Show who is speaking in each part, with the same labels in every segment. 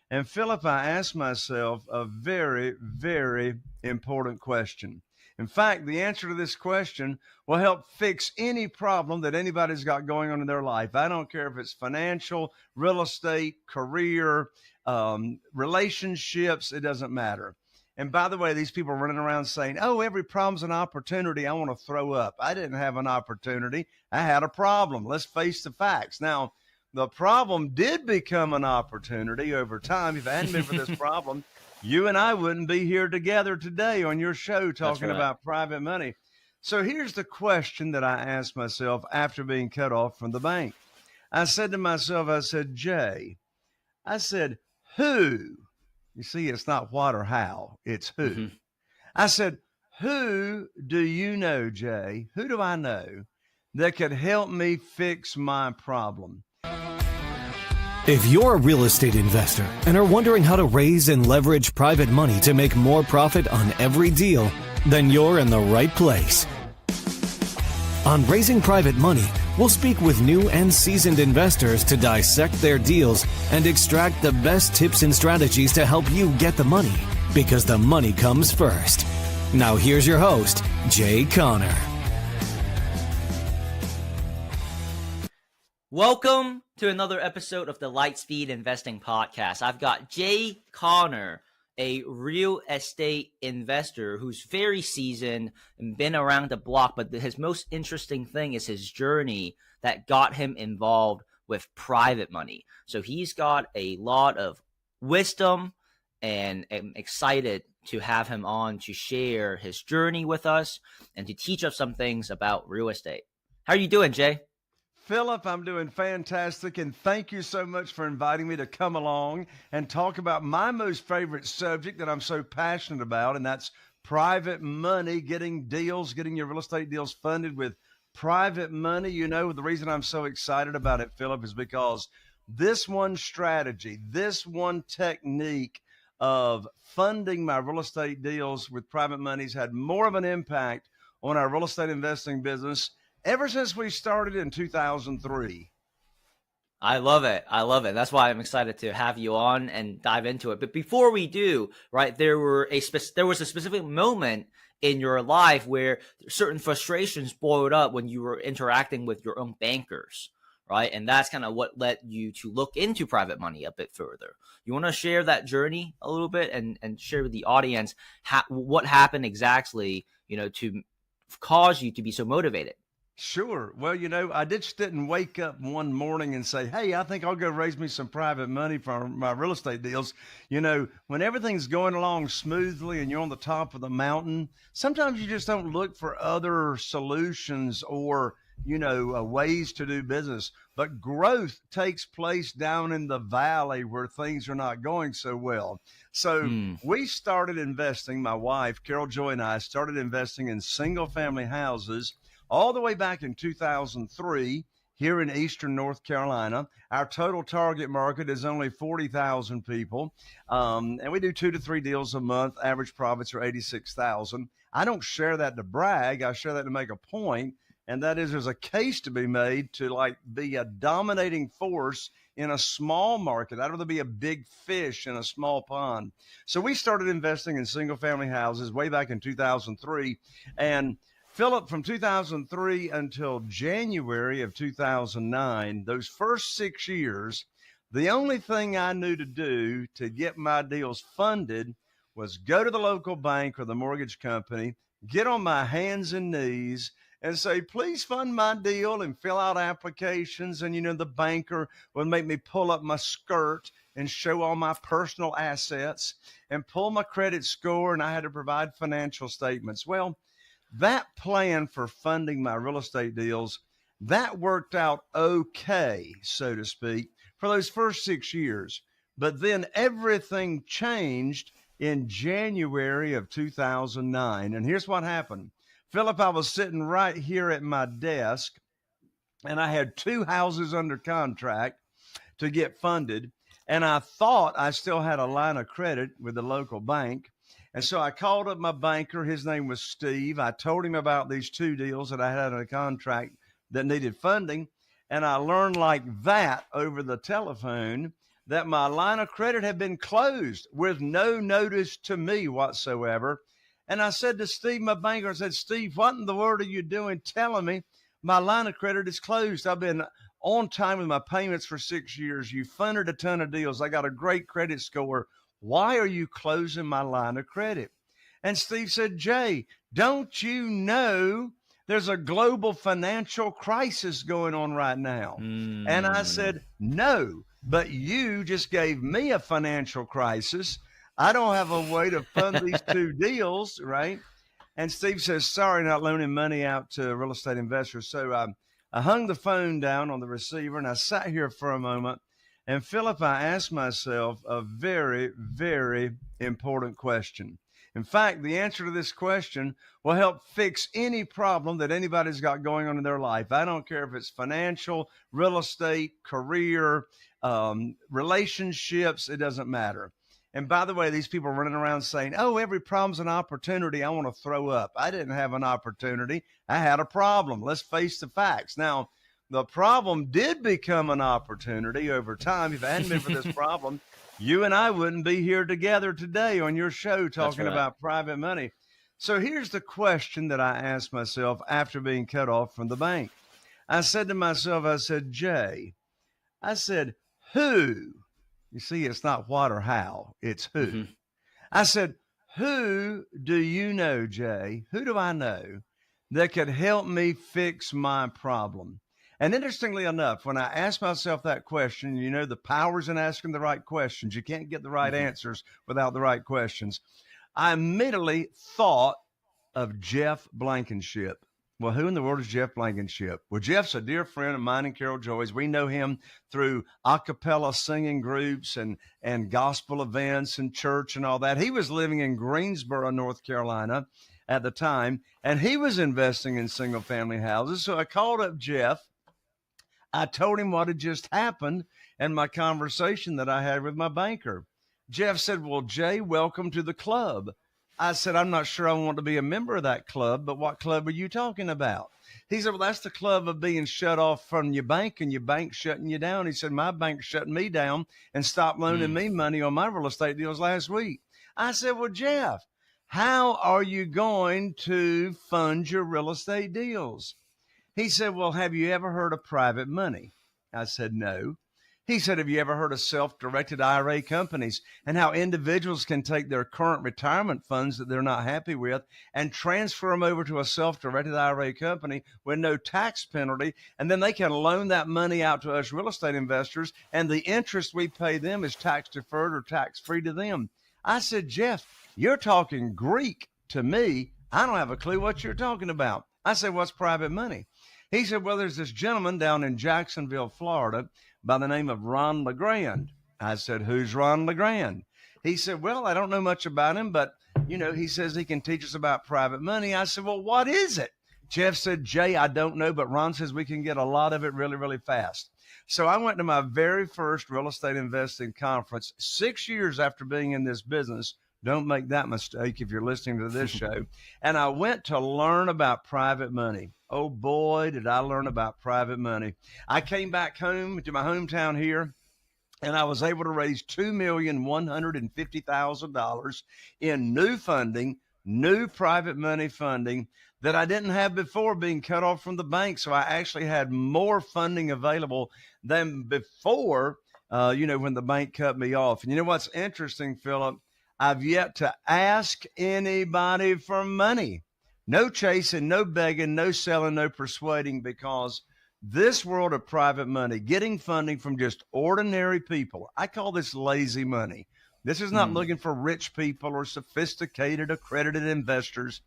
Speaker 1: And Philip, I asked myself a very, very important question. In fact, the answer to this question will help fix any problem that anybody's got going on in their life. I don't care if it's financial, real estate, career, relationships, it doesn't matter. And by the way, these people running around saying, oh, every problem's an opportunity. I want to throw up. I didn't have an opportunity. I had a problem. Let's face the facts. Now, the problem did become an opportunity over time. If it hadn't been for this problem, you and I wouldn't be here together today on your show talking about private money. So here's the question that I asked myself after being cut off from the bank. I said to myself, I said, Jay, I said, who? You see, it's not what or how, it's who. Mm-hmm. I said, who do you know, Jay? Who do I know that could help me fix my problem?
Speaker 2: If you're a real estate investor and are wondering how to raise and leverage private money to make more profit on every deal, then you're in the right place. On Raising Private Money, we'll speak with new and seasoned investors to dissect their deals and extract the best tips and strategies to help you get the money, because the money comes first. Now here's your host, Jay Conner.
Speaker 3: Welcome to another episode of the Lightspeed Investing Podcast. I've got Jay Conner, a real estate investor who's very seasoned and been around the block, but his most interesting thing is his journey that got him involved with private money. So he's got a lot of wisdom, and I'm excited to have him on to share his journey with us and to teach us some things about real estate. How are you doing, Jay?
Speaker 1: Philip, I'm doing fantastic, and thank you so much for inviting me to come along and talk about my most favorite subject that I'm so passionate about, and that's private money, getting your real estate deals funded with private money. You know, the reason I'm so excited about it, Philip, is because this one strategy, this one technique of funding my real estate deals with private money's had more of an impact on our real estate investing business ever since we started in 2003.
Speaker 3: I love it. That's why I'm excited to have you on and dive into it. But before we do, right, there was a specific moment in your life where certain frustrations boiled up when you were interacting with your own bankers, right? And that's kind of what led you to look into private money a bit further. You want to share that journey a little bit and share with the audience what happened exactly, to cause you to be so motivated?
Speaker 1: Sure. Well, I just didn't wake up one morning and say, hey, I think I'll go raise me some private money for my real estate deals. When everything's going along smoothly and you're on the top of the mountain, sometimes you just don't look for other solutions or, ways to do business. But growth takes place down in the valley where things are not going so well. So we started investing, my wife, Carol Joy, and I started investing in single family houses all the way back in 2003 here in Eastern North Carolina. Our total target market is only 40,000 people. And we do 2 to 3 deals a month. Average profits are 86,000. I don't share that to brag. I share that to make a point. And that is, there's a case to be made to be a dominating force in a small market. I'd rather be a big fish in a small pond. So we started investing in single family houses way back in 2003. And Philip, from 2003 until January of 2009, those first 6 years, the only thing I knew to do to get my deals funded was go to the local bank or the mortgage company, get on my hands and knees and say, please fund my deal, and fill out applications. And, the banker would make me pull up my skirt and show all my personal assets and pull my credit score, and I had to provide financial statements. Well, that plan for funding my real estate deals, that worked out okay, so to speak, for those first 6 years. But then everything changed in January of 2009. And here's what happened. Philip, I was sitting right here at my desk, and I had 2 houses under contract to get funded. And I thought I still had a line of credit with the local bank. And so I called up my banker. His name was Steve. I told him about these 2 deals that I had on a contract that needed funding. And I learned like that over the telephone that my line of credit had been closed with no notice to me whatsoever. And I said to Steve, my banker, I said, Steve, what in the world are you doing telling me my line of credit is closed? I've been on time with my payments for 6 years. You funded a ton of deals. I got a great credit score. Why are you closing my line of credit? And Steve said, Jay, don't you know there's a global financial crisis going on right now? And I said, no, but you just gave me a financial crisis. I don't have a way to fund these two deals, right? And Steve says, sorry, not loaning money out to real estate investors. So I hung the phone down on the receiver and I sat here for a moment. And Philip, I asked myself a very, very important question. In fact, the answer to this question will help fix any problem that anybody's got going on in their life. I don't care if it's financial, real estate, career, relationships, it doesn't matter. And by the way, these people running around saying, oh, every problem's an opportunity. I want to throw up. I didn't have an opportunity. I had a problem. Let's face the facts. Now, the problem did become an opportunity over time. If it hadn't been for this problem, you and I wouldn't be here together today on your show talking about private money. So here's the question that I asked myself after being cut off from the bank. I said to myself, I said, Jay, I said, who? You see, it's not what or how, it's who. Mm-hmm. I said, who do you know, Jay? Who do I know that could help me fix my problem? And interestingly enough, when I asked myself that question, you know, the power's in asking the right questions. You can't get the right answers without the right questions. I immediately thought of Jeff Blankenship. Well, who in the world is Jeff Blankenship? Well, Jeff's a dear friend of mine and Carol Joy's. We know him through a cappella singing groups and gospel events and church and all that. He was living in Greensboro, North Carolina at the time, and he was investing in single family houses. So I called up Jeff. I told him what had just happened and my conversation that I had with my banker. Jeff said, well, Jay, welcome to the club. I said, I'm not sure I want to be a member of that club, but what club are you talking about? He said, well, that's the club of being shut off from your bank and your bank shutting you down. He said, my bank shutting me down and stopped loaning me money on my real estate deals last week. I said, well, Jeff, how are you going to fund your real estate deals? He said, well, have you ever heard of private money? I said, no. He said, have you ever heard of self-directed IRA companies and how individuals can take their current retirement funds that they're not happy with and transfer them over to a self-directed IRA company with no tax penalty, and then they can loan that money out to us real estate investors, and the interest we pay them is tax deferred or tax free to them? I said, Jeff, you're talking Greek to me. I don't have a clue what you're talking about. I said, what's private money? He said, well, there's this gentleman down in Jacksonville, Florida, by the name of Ron LeGrand. I said, who's Ron LeGrand? He said, well, I don't know much about him, but, you know, he says he can teach us about private money. I said, well, what is it? Jeff said, Jay, I don't know, but Ron says we can get a lot of it really, really fast. So I went to my very first real estate investing conference 6 years after being in this business. Don't make that mistake if you're listening to this show. And I went to learn about private money. Oh boy, did I learn about private money. I came back home to my hometown here, and I was able to raise $2,150,000 in new funding, new private money funding that I didn't have before being cut off from the bank. So I actually had more funding available than before, when the bank cut me off. And you know what's interesting, Philip? I've yet to ask anybody for money. No chasing, no begging, no selling, no persuading, because this world of private money, getting funding from just ordinary people, I call this lazy money. This is not looking for rich people or sophisticated, accredited investors.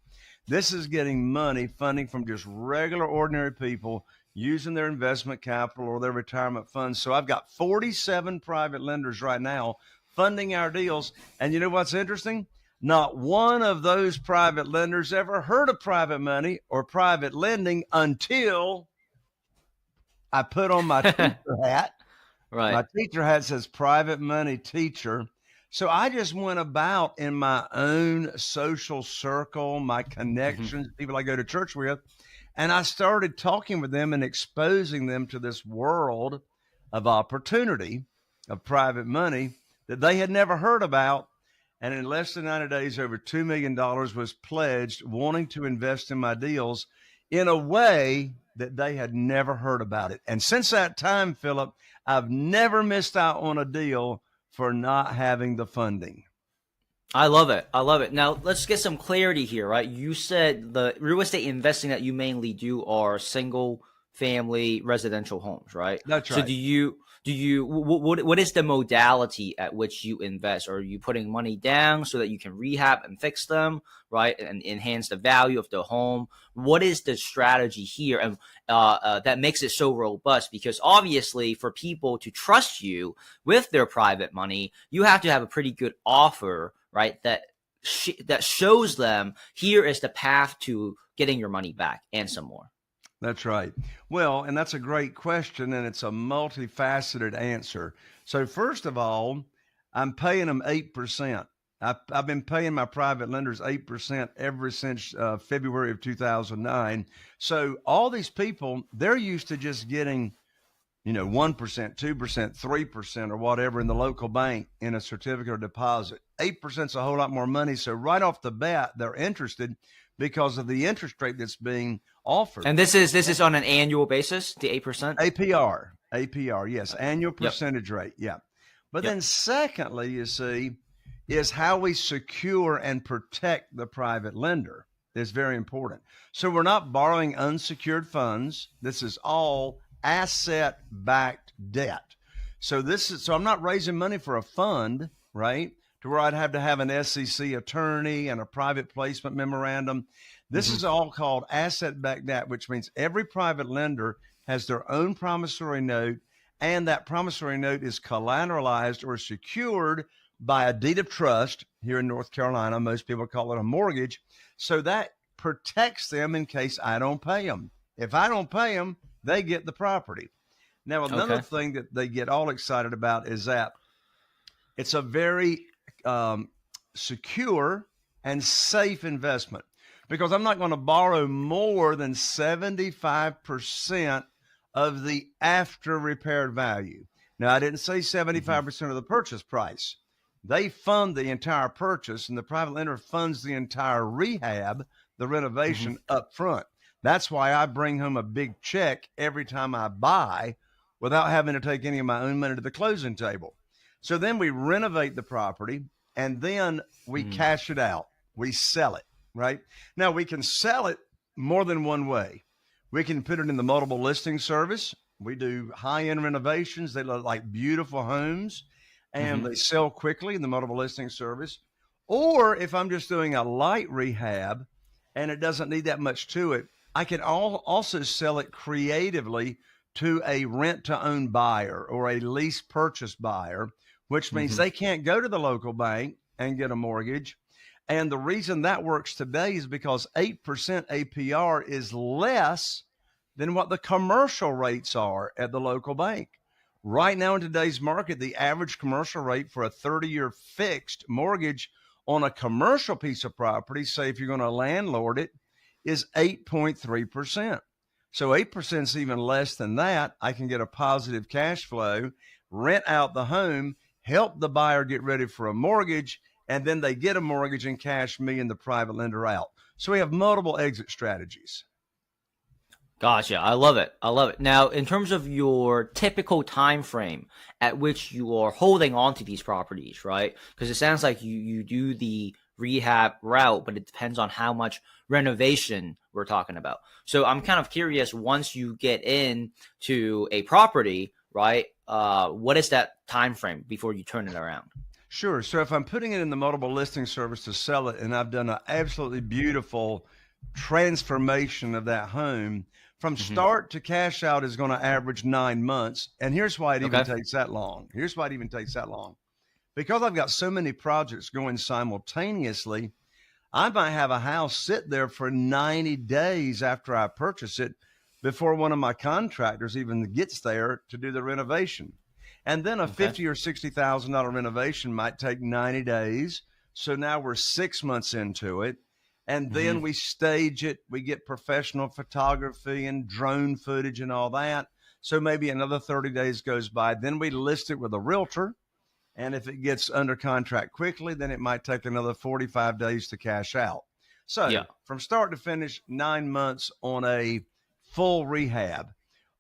Speaker 1: This is getting money, funding from just regular, ordinary people using their investment capital or their retirement funds. So I've got 47 private lenders right now funding our deals. And you know what's interesting? Not one of those private lenders ever heard of private money or private lending until I put on my teacher hat. Right. My teacher hat says private money teacher. So I just went about in my own social circle, my connections, people I go to church with, and I started talking with them and exposing them to this world of opportunity of private money that they had never heard about. And in less than 90 days, over $2 million was pledged wanting to invest in my deals in a way that they had never heard about it. And since that time, Philip, I've never missed out on a deal for not having the funding.
Speaker 3: I love it. I love it. Now let's get some clarity here, right? You said the real estate investing that you mainly do are single family residential homes, right?
Speaker 1: That's right.
Speaker 3: So what is the modality at which you invest? Are you putting money down so that you can rehab and fix them, right? And enhance the value of the home? What is the strategy here? And that makes it so robust, because obviously for people to trust you with their private money, you have to have a pretty good offer, right? That shows them here is the path to getting your money back and some more.
Speaker 1: That's right. Well, and that's a great question, and it's a multifaceted answer. So first of all, I'm paying them 8%. I've been paying my private lenders 8% ever since February of 2009. So all these people, they're used to just getting, 1%, 2%, 3% or whatever in the local bank in a certificate of deposit. 8% is a whole lot more money. So right off the bat, they're interested because of the interest rate that's being offered.
Speaker 3: And this is on an annual basis, the 8%?
Speaker 1: APR, yes, annual percentage rate, yeah. But then secondly, you see, is how we secure and protect the private lender is very important. So we're not borrowing unsecured funds. This is all asset-backed debt. So I'm not raising money for a fund, right? To where I'd have to have an SEC attorney and a private placement memorandum. This is all called asset-backed debt, which means every private lender has their own promissory note, and that promissory note is collateralized or secured by a deed of trust. Here in North Carolina, most people call it a mortgage. So that protects them in case I don't pay them. If I don't pay them, they get the property. Now, another thing that they get all excited about is that it's a very secure and safe investment, because I'm not going to borrow more than 75% of the after repaired value. Now, I didn't say 75% of the purchase price. They fund the entire purchase, and the private lender funds the entire rehab, the renovation up front. That's why I bring home a big check every time I buy without having to take any of my own money to the closing table. So then we renovate the property, and then we cash it out. We sell it, right? Now, we can sell it more than one way. We can put it in the multiple listing service. We do high-end renovations. They look like beautiful homes, and they sell quickly in the multiple listing service. Or if I'm just doing a light rehab and it doesn't need that much to it, I can also sell it creatively to a rent-to-own buyer or a lease purchase buyer, which means they can't go to the local bank and get a mortgage. And the reason that works today is because 8% APR is less than what the commercial rates are at the local bank. Right now in today's market, the average commercial rate for a 30-year fixed mortgage on a commercial piece of property, say if you're going to landlord it, is 8.3%. So 8% is even less than that. I can get a positive cash flow, rent out the home, help the buyer get ready for a mortgage, and then they get a mortgage and cash me and the private lender out. So we have multiple exit strategies.
Speaker 3: Gotcha. I love it. I love it. Now, in terms of your typical time frame at which you are holding on to these properties, right? Because it sounds like you do the rehab route, but it depends on how much renovation we're talking about. So I'm kind of curious, once you get into a property, right, what is that time frame before you turn it around?
Speaker 1: Sure. So if I'm putting it in the multiple listing service to sell it, and I've done an absolutely beautiful transformation of that home, from start to cash out is going to average 9 months. And here's why it even takes that long. Because I've got so many projects going simultaneously, I might have a house sit there for 90 days after I purchase it before one of my contractors even gets there to do the renovation. And then a $50,000 or $60,000 renovation might take 90 days. So now we're 6 months into it. And then we stage it. We get professional photography and drone footage and all that. So maybe another 30 days goes by. Then we list it with a realtor. And if it gets under contract quickly, then it might take another 45 days to cash out. So
Speaker 3: Yeah.
Speaker 1: from start to finish, 9 months on a full rehab.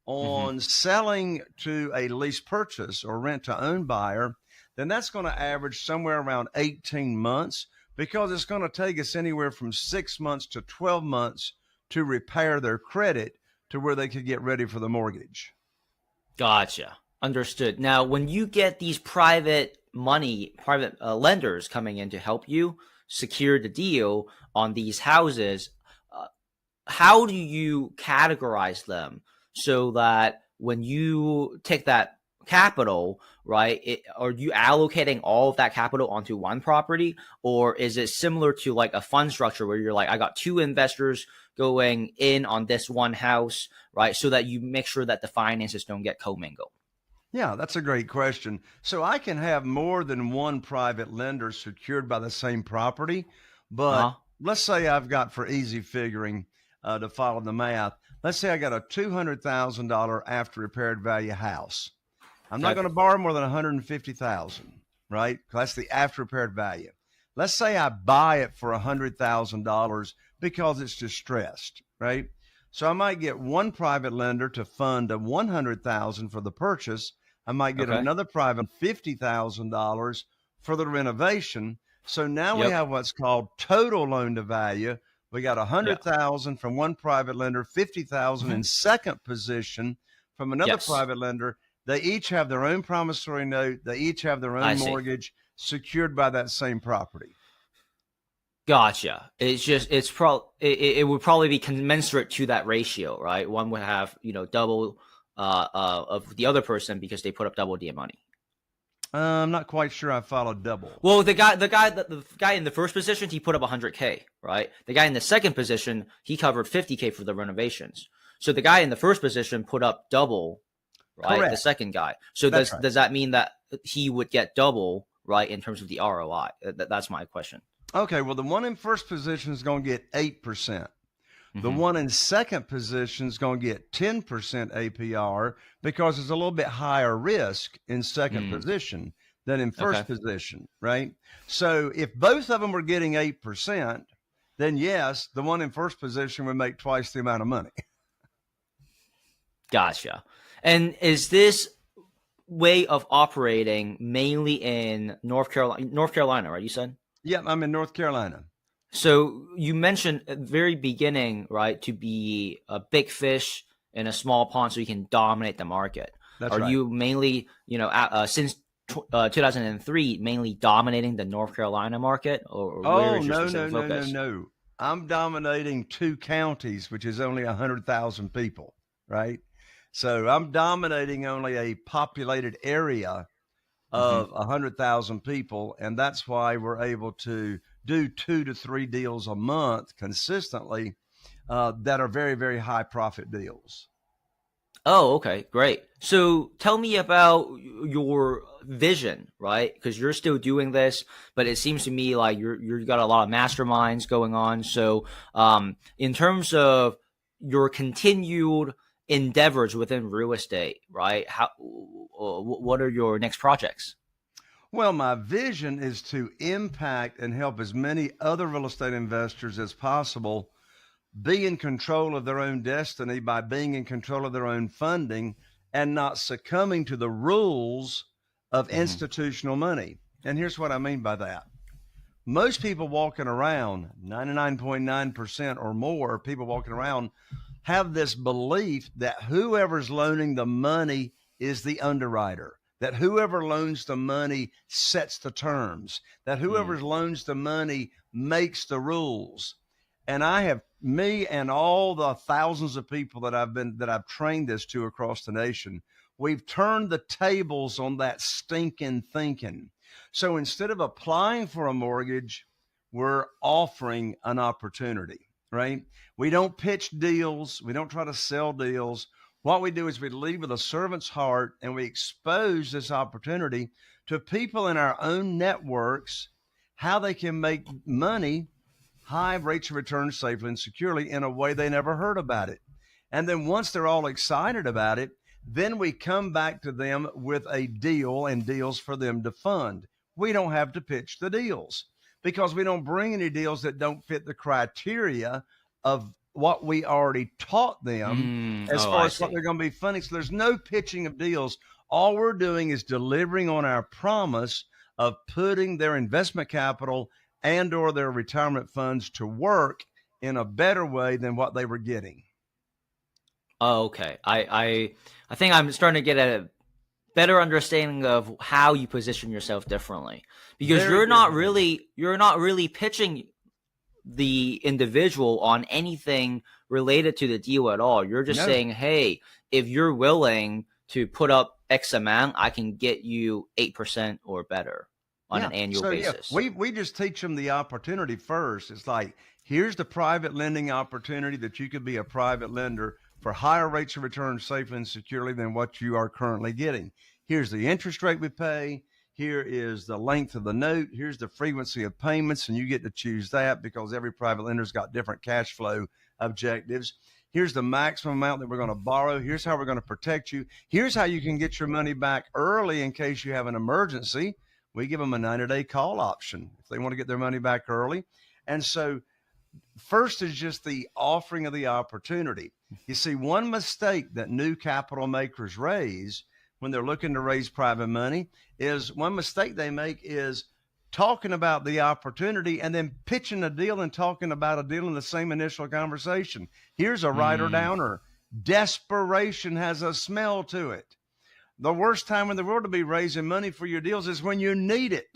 Speaker 1: On selling to a lease purchase or rent to own buyer, then that's going to average somewhere around 18 months because it's going to take us anywhere from 6 months to 12 months to repair their credit to where they could get ready for the mortgage.
Speaker 3: Gotcha. Understood. Now, when you get these private lenders coming in to help you secure the deal on these houses, how do you categorize them so that when you take that capital, right, are you allocating all of that capital onto one property, or is it similar to like a fund structure where you're like, I got two investors going in on this one house, right, so that you make sure that the finances don't get commingled?
Speaker 1: Yeah, that's a great question. So I can have more than one private lender secured by the same property, but let's say I've got, for easy figuring, to follow the math, let's say I got a $200,000 after repaired value house. I'm not going to borrow more than $150,000, right? That's the after repaired value. Let's say I buy it for $100,000 because it's distressed, right? So I might get one private lender to fund a $100,000 for the purchase. I might get another private $50,000 for the renovation. So now we have what's called total loan to value. We got $100,000 from one private lender, $50,000 in second position from another private lender. They each have their own promissory note. They each have their own mortgage secured by that same property.
Speaker 3: Gotcha. It would probably be commensurate to that ratio, right? One would have, double of the other person because they put up double the money.
Speaker 1: I'm not quite sure I followed double.
Speaker 3: Well, the guy in the first position, he put up $100K, right? The guy in the second position, he covered $50K for the renovations. So the guy in the first position put up double, right?
Speaker 1: Correct.
Speaker 3: The second guy. So does that mean that he would get double, right, in terms of the ROI? That's my question.
Speaker 1: Okay, well, the one in first position is going to get 8%. The one in second position is going to get 10% APR because it's a little bit higher risk in second position than in first position, right? So if both of them were getting 8%, then yes, the one in first position would make twice the amount of money.
Speaker 3: Gotcha. And is this way of operating mainly in North Carolina, right? You said?
Speaker 1: Yeah, I'm in North Carolina.
Speaker 3: So you mentioned at the very beginning, right, to be a big fish in a small pond so you can dominate the market.
Speaker 1: That's right.
Speaker 3: Are you mainly, since 2003, mainly dominating the North Carolina market? Or where is your specific focus?
Speaker 1: No. I'm dominating 2 counties, which is only 100,000 people, right? So I'm dominating only a populated area of 100,000 people, and that's why we're able to do 2 to 3 deals a month consistently that are very, very high profit deals.
Speaker 3: Oh, okay, great. So tell me about your vision, right? Because you're still doing this, but it seems to me like you've got a lot of masterminds going on. So in terms of your continued endeavors within real estate, right? What are your next projects?
Speaker 1: Well, my vision is to impact and help as many other real estate investors as possible be in control of their own destiny by being in control of their own funding and not succumbing to the rules of institutional money. And here's what I mean by that. Most people walking around, 99.9% or more people walking around, have this belief that whoever's loaning the money is the underwriter, that whoever loans the money sets the terms, that whoever loans the money makes the rules. And me and all the thousands of people that I've trained this to across the nation, we've turned the tables on that stinking thinking. So instead of applying for a mortgage, we're offering an opportunity, right? We don't pitch deals. We don't try to sell deals. What we do is we lead with a servant's heart, and we expose this opportunity to people in our own networks, how they can make money, high rates of return safely and securely in a way they never heard about it. And then once they're all excited about it, Then we come back to them with a deal and deals for them to fund. We don't have to pitch the deals because we don't bring any deals that don't fit the criteria of what we already taught them as far
Speaker 3: I
Speaker 1: as what
Speaker 3: see.
Speaker 1: they're going to be funding. So there's no pitching of deals. All we're doing is delivering on our promise of putting their investment capital and or their retirement funds to work in a better way than what they were getting.
Speaker 3: Oh, okay. I think I'm starting to get a better understanding of how you position yourself differently, because
Speaker 1: Very
Speaker 3: you're not really pitching the individual on anything related to the deal at all. You're just
Speaker 1: No.
Speaker 3: saying, hey, if you're willing to put up X amount, I can get you 8% or better on an annual basis.
Speaker 1: We just teach them the opportunity first. It's like, here's the private lending opportunity that you could be a private lender for higher rates of return safely and securely than what you are currently getting. Here's the interest rate we pay. Here is the length of the note. Here's the frequency of payments, and you get to choose that because every private lender's got different cash flow objectives. Here's the maximum amount that we're going to borrow. Here's how we're going to protect you. Here's how you can get your money back early in case you have an emergency. We give them a 90-day call option if they want to get their money back early. And so first is just the offering of the opportunity. You see, one mistake that new capital makers raise when they're looking to raise private money is one mistake they make is talking about the opportunity and then pitching a deal and talking about a deal in the same initial conversation. Here's a writer downer. Desperation has a smell to it. The worst time in the world to be raising money for your deals is when you need it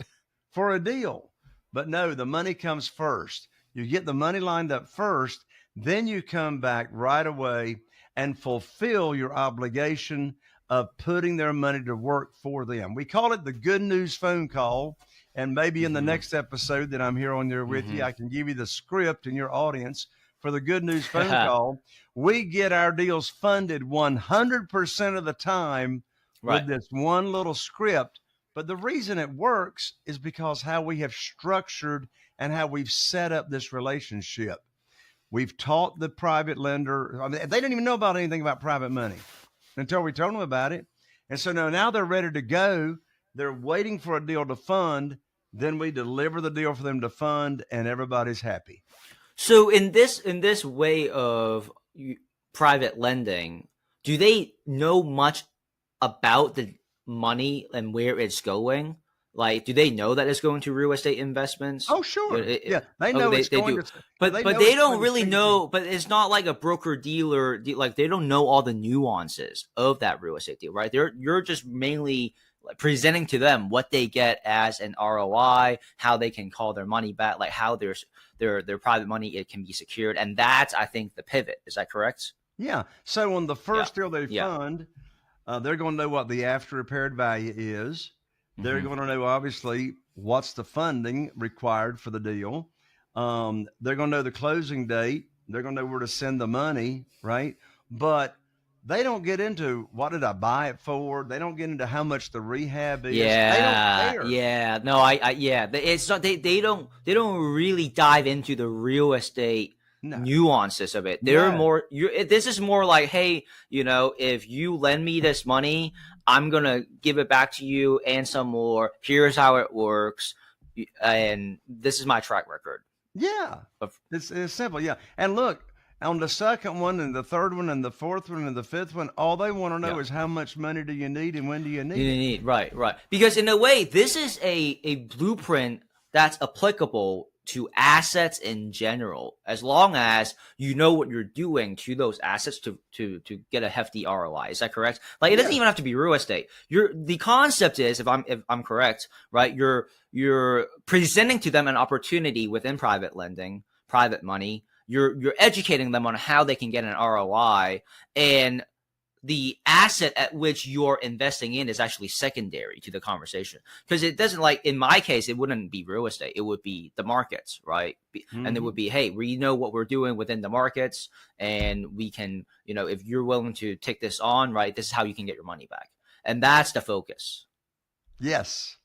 Speaker 1: for a deal. But no, the money comes first. You get the money lined up first, then you come back right away and fulfill your obligation of putting their money to work for them. We call it the good news phone call. And maybe in the next episode that I'm here on there with you, I can give you the script in your audience for the good news phone call. We get our deals funded 100% of the time with this one little script. But the reason it works is because how we have structured and how we've set up this relationship. We've taught the private lender, I mean, they didn't even know about anything about private money until we told them about it. And so now they're ready to go. They're waiting for a deal to fund. Then we deliver the deal for them to fund and everybody's happy.
Speaker 3: So in this way of private lending, do they know much about the money and where it's going? Like, do they know that it's going to real estate investments?
Speaker 1: Oh, sure. Yeah, they know
Speaker 3: they
Speaker 1: it's going
Speaker 3: do.
Speaker 1: to.
Speaker 3: But they don't really know. But it's not like a broker dealer. Like, they don't know all the nuances of that real estate deal, right? You're just mainly presenting to them what they get as an ROI, how they can call their money back, like how their private money, it can be secured. And that's, I think, the pivot. Is that correct?
Speaker 1: Yeah. So on the first deal they fund, they're going to know what the after repaired value is. They're going to know, obviously, what's the funding required for the deal. They're going to know the closing date. They're going to know where to send the money, right? But they don't get into what did I buy it for. They don't get into how much the rehab is. They don't care.
Speaker 3: Yeah. No, it's not, they don't really dive into the real estate nuances of it. They're more, this is more like, hey, if you lend me this money, I'm going to give it back to you and some more. Here's how it works. And this is my track record.
Speaker 1: Yeah. It's simple. Yeah. And look, on the second one and the third one and the fourth one and the fifth one, all they want to know is how much money do you need and when do you need it?
Speaker 3: Right. Because in a way, this is a blueprint that's applicable to assets in general, as long as you know what you're doing to those assets to get a hefty ROI. Is that correct? Like, it doesn't even have to be real estate. The concept is, if I'm correct, right? You're presenting to them an opportunity within private lending, private money. You're educating them on how they can get an ROI, and the asset at which you're investing in is actually secondary to the conversation, because it doesn't, like in my case, it wouldn't be real estate. It would be the markets, right? And it would be, hey, we know what we're doing within the markets, and we can, if you're willing to take this on, right, this is how you can get your money back. And that's the focus.
Speaker 1: Yes.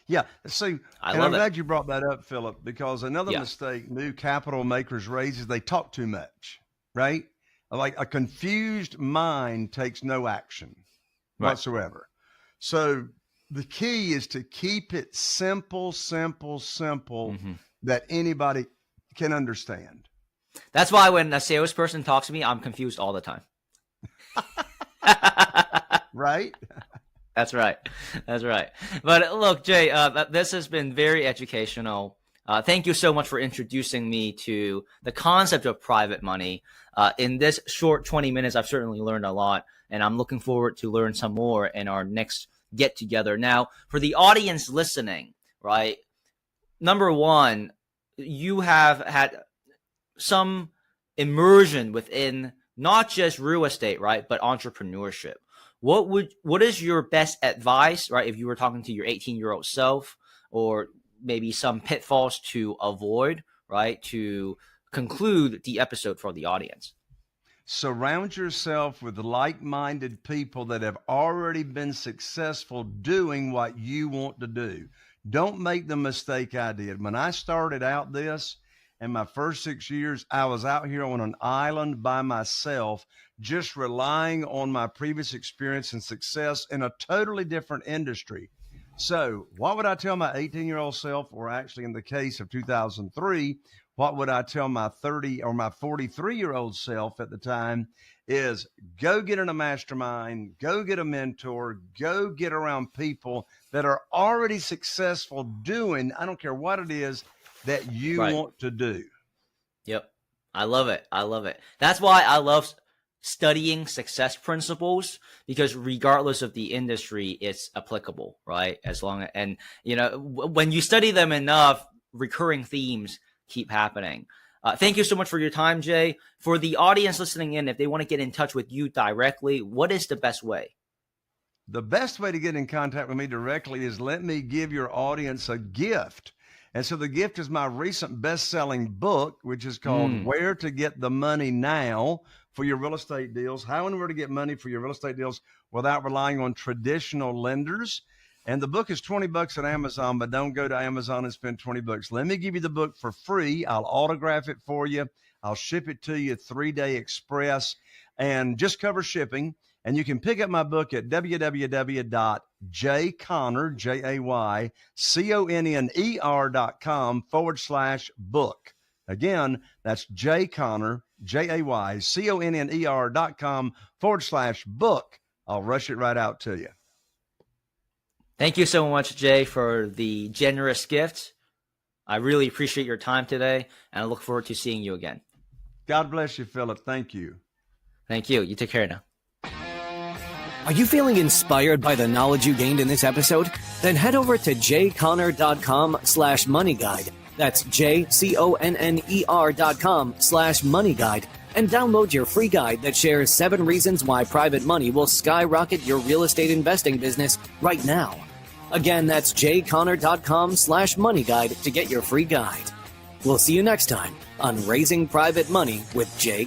Speaker 1: Yeah. See, I'm glad you brought that up, Philip, because another mistake new capital makers raise is they talk too much, right? Like a confused mind takes no action
Speaker 3: Right.
Speaker 1: whatsoever. So the key is to keep it simple, that anybody can understand.
Speaker 3: That's why when a salesperson talks to me, I'm confused all the time.
Speaker 1: Right?
Speaker 3: That's right. That's right. But look, Jay, this has been very educational. Thank you so much for introducing me to the concept of private money. In this short 20 minutes, I've certainly learned a lot, and I'm looking forward to learn some more in our next get together. Now, for the audience listening, right? Number one, you have had some immersion within not just real estate, right, but entrepreneurship. What is your best advice, right, if you were talking to your 18-year-old self, or maybe some pitfalls to avoid, right, to conclude the episode for the audience?
Speaker 1: Surround yourself with like-minded people that have already been successful doing what you want to do. Don't make the mistake I did. When I started out this, in my first 6 years, I was out here on an island by myself, just relying on my previous experience and success in a totally different industry. So what would I tell my 18-year-old self, or actually in the case of 2003, what would I tell my 30 or my 43-year-old self at the time is go get in a mastermind, go get a mentor, go get around people that are already successful doing, I don't care what it is, that you want to do.
Speaker 3: Yep. I love it. I love it. That's why I love studying success principles, because regardless of the industry, it's applicable, right? As long as, and you know, when you study them enough, recurring themes keep happening. Thank you so much for your time, Jay. For the audience listening in, if they want to get in touch with you directly, what is the best way?
Speaker 1: The best way to get in contact with me directly is let me give your audience a gift. And so the gift is my recent best-selling book, which is called Where to Get the Money Now for Your Real Estate Deals, How and Where to Get Money for Your Real Estate Deals Without Relying on Traditional Lenders. And the book is $20 at Amazon, but don't go to Amazon and spend $20. Let me give you the book for free. I'll autograph it for you. I'll ship it to you 3-day express, and just cover shipping. And you can pick up my book at jayconner.com/book. Again, that's jayconner.com/book. I'll rush it right out to you.
Speaker 3: Thank you so much, Jay, for the generous gift. I really appreciate your time today, and I look forward to seeing you again.
Speaker 1: God bless you, Philip. Thank you.
Speaker 3: Thank you. You take care now.
Speaker 2: Are you feeling inspired by the knowledge you gained in this episode? Then head over to jayconner.com/moneyguide. That's jayconner.com/moneyguide, and download your free guide that shares 7 reasons why private money will skyrocket your real estate investing business right now. Again, that's jayconner.com/moneyguide to get your free guide. We'll see you next time on Raising Private Money with Jay